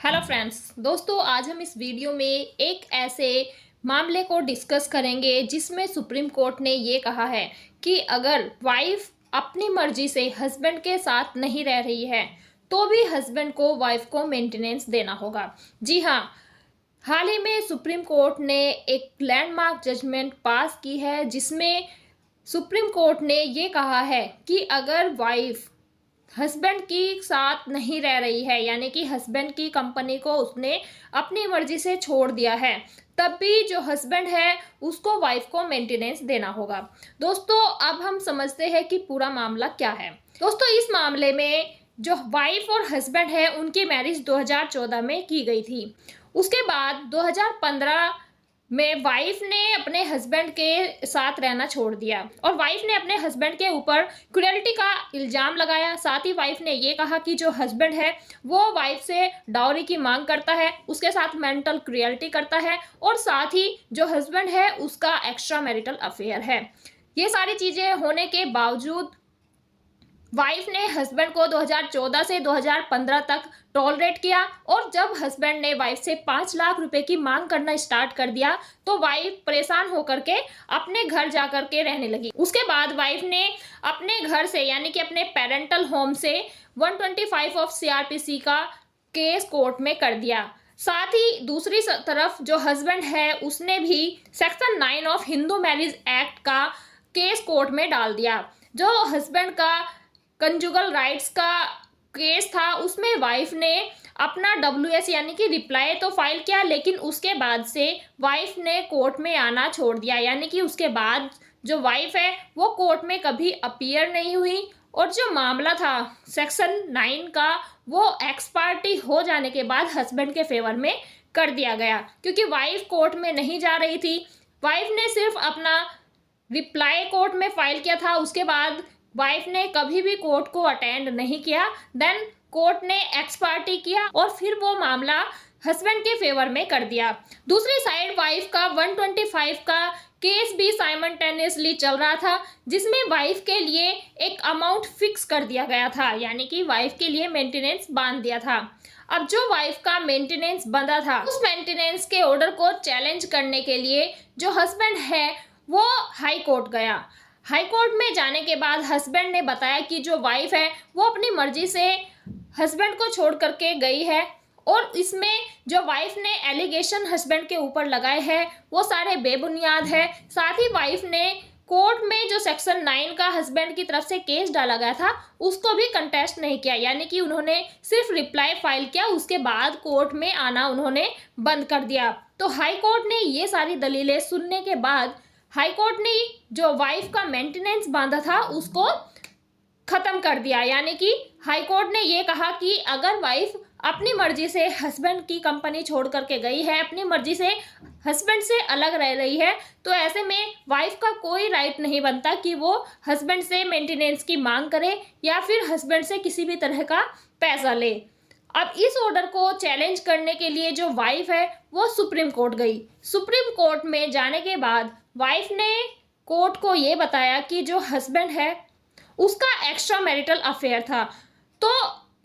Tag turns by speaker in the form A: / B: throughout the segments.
A: Hello friends, दोस्तों आज हम इस वीडियो में एक ऐसे मामले को डिस्कस करेंगे जिसमें सुप्रीम कोर्ट ने ये कहा है कि अगर वाइफ अपनी मर्जी से हस्बैंड के साथ नहीं रह रही है तो भी हस्बैंड को वाइफ को मेंटेनेंस देना होगा। जी हाँ, हाल ही में सुप्रीम कोर्ट ने एक लैंडमार्क जजमेंट पास की है जिसमें सुप्रीम कोर्ट ने ये कहा है कि अगर वाइफ हस्बैंड की साथ नहीं रह रही है, यानी कि हस्बैंड की कंपनी को उसने अपनी मर्जी से छोड़ दिया है, तब भी जो हस्बैंड है उसको वाइफ को मेंटेनेंस देना होगा। दोस्तों अब हम समझते हैं कि पूरा मामला क्या है। दोस्तों इस मामले में जो वाइफ और हस्बैंड है उनकी मैरिज 2014 में की गई थी। उसके बाद 2015 में वाइफ ने अपने हस्बैंड के साथ रहना छोड़ दिया और वाइफ ने अपने हस्बैंड के ऊपर क्रूएल्टी का इल्ज़ाम लगाया। साथ ही वाइफ ने ये कहा कि जो हस्बैंड है वो वाइफ से डाउरी की मांग करता है, उसके साथ मेंटल क्रूएल्टी करता है और साथ ही जो हस्बैंड है उसका एक्स्ट्रा मैरिटल अफेयर है। ये सारी चीज़ें होने के बावजूद वाइफ ने हस्बैंड को 2014 से 2015 तक टॉलरेट किया और जब हस्बैंड ने वाइफ से 5 लाख रुपए की मांग करना स्टार्ट कर दिया तो वाइफ परेशान होकर के अपने घर जाकर के रहने लगी। उसके बाद वाइफ ने अपने घर से यानी कि अपने पेरेंटल होम से 125 ऑफ सीआरपीसी का केस कोर्ट में कर दिया। साथ ही दूसरी तरफ जो हस्बैंड है उसने भी section 9 of Hindu marriage act का केस कोर्ट में डाल दिया। जो हस्बैंड का कंजुगल राइट्स का केस था उसमें वाइफ ने अपना WS यानी कि रिप्लाई तो फाइल किया, लेकिन उसके बाद से वाइफ ने कोर्ट में आना छोड़ दिया, यानी कि उसके बाद जो वाइफ है वो कोर्ट में कभी अपीयर नहीं हुई और जो मामला था सेक्शन 9 का वो एक्स पार्टी हो जाने के बाद हस्बैंड के फेवर में कर दिया गया, क्योंकि वाइफ कोर्ट में नहीं जा रही थी। वाइफ ने सिर्फ अपना रिप्लाई कोर्ट में फाइल किया था, उसके बाद वाइफ ने कभी भी कोर्ट को अटेंड नहीं किया। देन कोर्ट ने एक्स पार्टी किया और फिर वो मामला हस्बैंड के फेवर में कर दिया। दूसरी साइड वाइफ का 125 का केस भी साइमल्टेनियसली चल रहा था, जिसमें वाइफ के लिए एक अमाउंट फिक्स कर दिया गया था, यानी कि वाइफ के लिए मेंटेनेंस बांध दिया था। अब जो वाइफ का मेंटेनेंस बंधा था उस मेंटेनेंस के ऑर्डर को चैलेंज करने के लिए जो हस्बैंड है वो हाई कोर्ट गया। हाई कोर्ट में जाने के बाद हस्बैंड ने बताया कि जो वाइफ है वो अपनी मर्जी से हस्बैंड को छोड़ करके गई है और इसमें जो वाइफ ने एलिगेशन हस्बैंड के ऊपर लगाए हैं वो सारे बेबुनियाद है। साथ ही वाइफ ने कोर्ट में जो सेक्शन 9 का हस्बैंड की तरफ से केस डाला गया था उसको भी कंटेस्ट नहीं किया, यानी कि उन्होंने सिर्फ रिप्लाई फाइल किया, उसके बाद कोर्ट में आना उन्होंने बंद कर दिया। तो हाई कोर्ट ने ये सारी दलीलें सुनने के बाद हाई कोर्ट ने जो वाइफ का मेंटेनेंस बांधा था उसको खत्म कर दिया, यानी कि हाई कोर्ट ने ये कहा कि अगर वाइफ अपनी मर्जी से हस्बैंड की कंपनी छोड़ करके गई है, अपनी मर्जी से हस्बैंड से अलग रह रही है, तो ऐसे में वाइफ का कोई राइट नहीं बनता कि वो हस्बैंड से मेंटेनेंस की मांग करे या फिर हस्बैंड से किसी भी तरह का पैसा ले। अब इस ऑर्डर को चैलेंज करने के लिए जो वाइफ है वो सुप्रीम कोर्ट गई। सुप्रीम कोर्ट में जाने के बाद वाइफ ने कोर्ट को ये बताया कि जो हस्बैंड है उसका एक्स्ट्रा मैरिटल अफेयर था, तो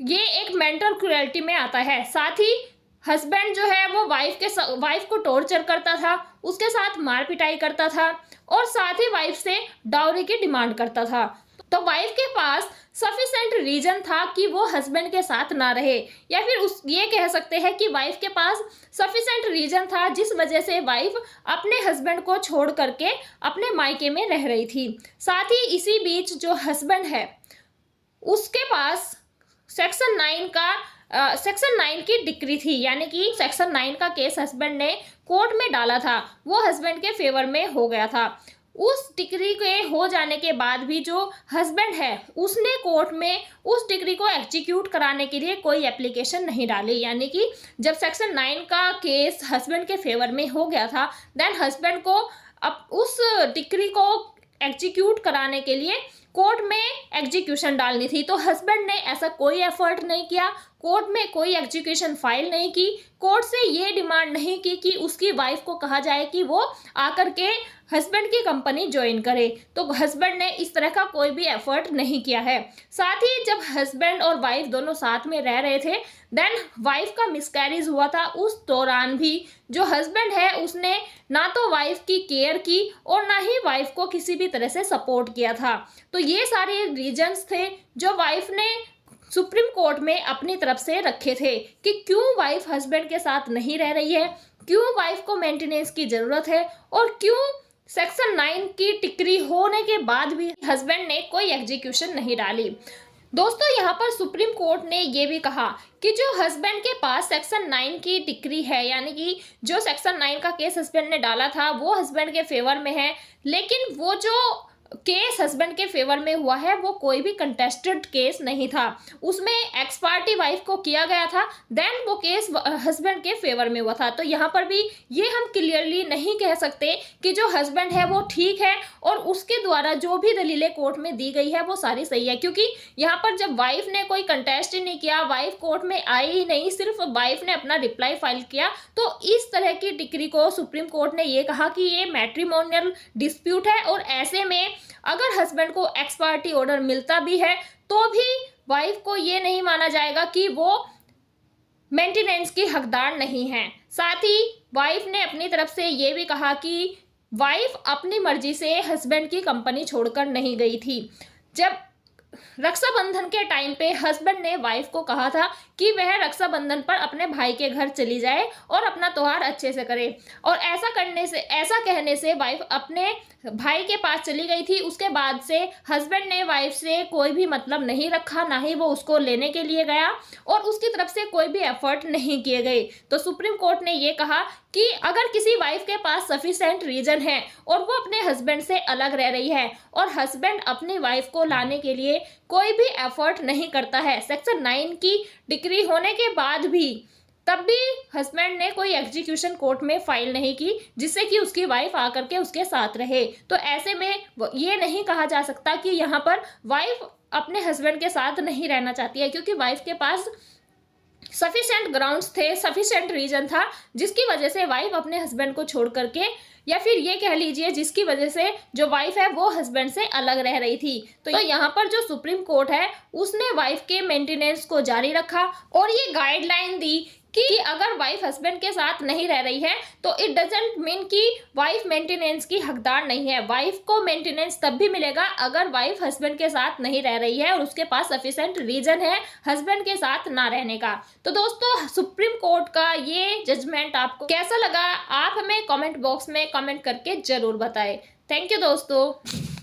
A: ये एक मेंटल क्रूएल्टी में आता है। साथ ही हस्बैंड जो है वो वाइफ को टॉर्चर करता था, उसके साथ मार पिटाई करता था और साथ ही वाइफ से डाउरी की डिमांड करता था। तो वाइफ के पास सफिशिएंट रीजन था कि वो हस्बैंड के साथ ना रहे, या फिर ये कह सकते हैं कि वाइफ के पास सफिशिएंट रीजन था जिस वजह से वाइफ अपने हस्बैंड को छोड़ करके अपने मायके में रह रही थी। साथ ही इसी बीच जो हस्बैंड है उसके पास सेक्शन 9 की डिक्री थी, यानी कि सेक्शन 9 का केस हस्बैंड ने कोर्ट में डाला था, वो हस्बैंड के फेवर में हो गया था। उस डिग्री के हो जाने के बाद भी जो हस्बैंड है उसने कोर्ट में उस डिग्री को एग्जीक्यूट कराने के लिए कोई एप्लीकेशन नहीं डाली, यानी कि जब सेक्शन 9 का केस हस्बैंड के फेवर में हो गया था देन हस्बैंड को अब उस डिग्री को एग्जीक्यूट कराने के लिए कोर्ट में एग्जीक्यूशन डालनी थी, तो हस्बैंड ने ऐसा कोई एफर्ट नहीं किया, कोर्ट में कोई एग्जीक्यूशन फाइल नहीं की, कोर्ट से ये डिमांड नहीं की कि उसकी वाइफ को कहा जाए कि वो आकर के हस्बैंड की कंपनी ज्वाइन करे। तो हस्बैंड ने इस तरह का कोई भी एफर्ट नहीं किया है। साथ ही जब हस्बैंड और वाइफ दोनों साथ में रह रहे थे, देन वाइफ का मिसकैरेज हुआ था। उस दौरान भी जो हस्बैंड है उसने ना तो वाइफ की केयर की और ना ही वाइफ को किसी भी तरह से सपोर्ट किया था। तो ये सारे रीजंस थे जो वाइफ ने सुप्रीम कोर्ट में अपनी तरफ से रखे थे कि क्यों वाइफ हस्बैंड के साथ नहीं रह रही है, क्यों वाइफ को मेंटेनेंस की जरूरत है और क्यों सेक्शन 9 की डिक्री होने के बाद भी हस्बैंड ने कोई एग्जीक्यूशन नहीं डाली। दोस्तों, यहाँ पर सुप्रीम कोर्ट ने ये भी कहा कि जो हस्बैंड के पास सेक्शन 9 की डिक्री है, यानी कि जो सेक्शन 9 का केस हस्बैंड ने डाला था वो हस्बैंड के फेवर में है, लेकिन वो जो केस हस्बैंड के फेवर में हुआ है वो कोई भी कंटेस्टेड केस नहीं था, उसमें एक्स पार्टी वाइफ को किया गया था, देन वो केस हस्बैंड के फेवर में हुआ था। तो यहाँ पर भी ये हम क्लियरली नहीं कह सकते कि जो हस्बैंड है वो ठीक है और उसके द्वारा जो भी दलीलें कोर्ट में दी गई है वो सारी सही है, क्योंकि यहाँ पर जब वाइफ ने कोई कंटेस्ट ही नहीं किया, वाइफ कोर्ट में आई ही नहीं, सिर्फ वाइफ ने अपना रिप्लाई फाइल किया, तो इस तरह की डिक्री को सुप्रीम कोर्ट ने ये कहा कि ये मैट्रिमोनियल डिस्प्यूट है और ऐसे में अगर हस्बैंड को एक्स पार्टी ऑर्डर मिलता भी है तो भी वाइफ को ये नहीं माना जाएगा कि वो मेंटेनेंस की हकदार नहीं है। साथ ही वाइफ ने अपनी तरफ से ये भी कहा कि वाइफ अपनी मर्जी से हस्बैंड की कंपनी छोड़कर नहीं गई थी। जब रक्षाबंधन के टाइम पे हस्बैंड ने वाइफ को कहा था कि वह रक्षाबंधन पर अपने भाई के घर चली जाए और अपना त्योहार अच्छे से करे, और ऐसा कहने से वाइफ अपने भाई के पास चली गई थी। उसके बाद से हस्बैंड ने वाइफ से कोई भी मतलब नहीं रखा, ना ही वो उसको लेने के लिए गया और उसकी तरफ से कोई भी एफर्ट नहीं किए गए। तो सुप्रीम कोर्ट ने ये कहा कि अगर किसी वाइफ के पास सफिशिएंट रीजन है और वो अपने हस्बैंड से अलग रह रही है और हस्बैंड अपनी वाइफ को लाने के लिए कोई भी एफर्ट नहीं करता है सेक्शन 9 की डिक्री होने के बाद भी, तब भी हस्बैंड ने कोई एग्जीक्यूशन कोर्ट में फाइल नहीं की जिससे कि उसकी वाइफ आकर के उसके साथ रहे, तो ऐसे में ये नहीं कहा जा सकता कि यहाँ पर वाइफ अपने हस्बैंड के साथ नहीं रहना चाहती है, क्योंकि वाइफ के पास सफिशिएंट ग्राउंड्स थे, सफिशिएंट रीजन था जिसकी वजह से वाइफ अपने हस्बैंड को छोड़ करके, या फिर ये कह लीजिए जिसकी वजह से जो वाइफ है वो हस्बैंड से अलग रह रही थी। तो यहाँ पर जो सुप्रीम कोर्ट है उसने वाइफ के मेंटेनेंस को जारी रखा और ये गाइडलाइन दी कि अगर वाइफ हस्बैंड के साथ नहीं रह रही है तो इट डजंट मीन कि वाइफ मेंटेनेंस की हकदार नहीं है। वाइफ को मेंटेनेंस तब भी मिलेगा अगर वाइफ हस्बैंड के साथ नहीं रह रही है और उसके पास सफिशिएंट रीजन है हस्बैंड के साथ ना रहने का। तो दोस्तों, सुप्रीम कोर्ट का ये जजमेंट आपको कैसा लगा, आप हमें कमेंट बॉक्स में कमेंट करके जरूर बताएं। थैंक यू दोस्तों।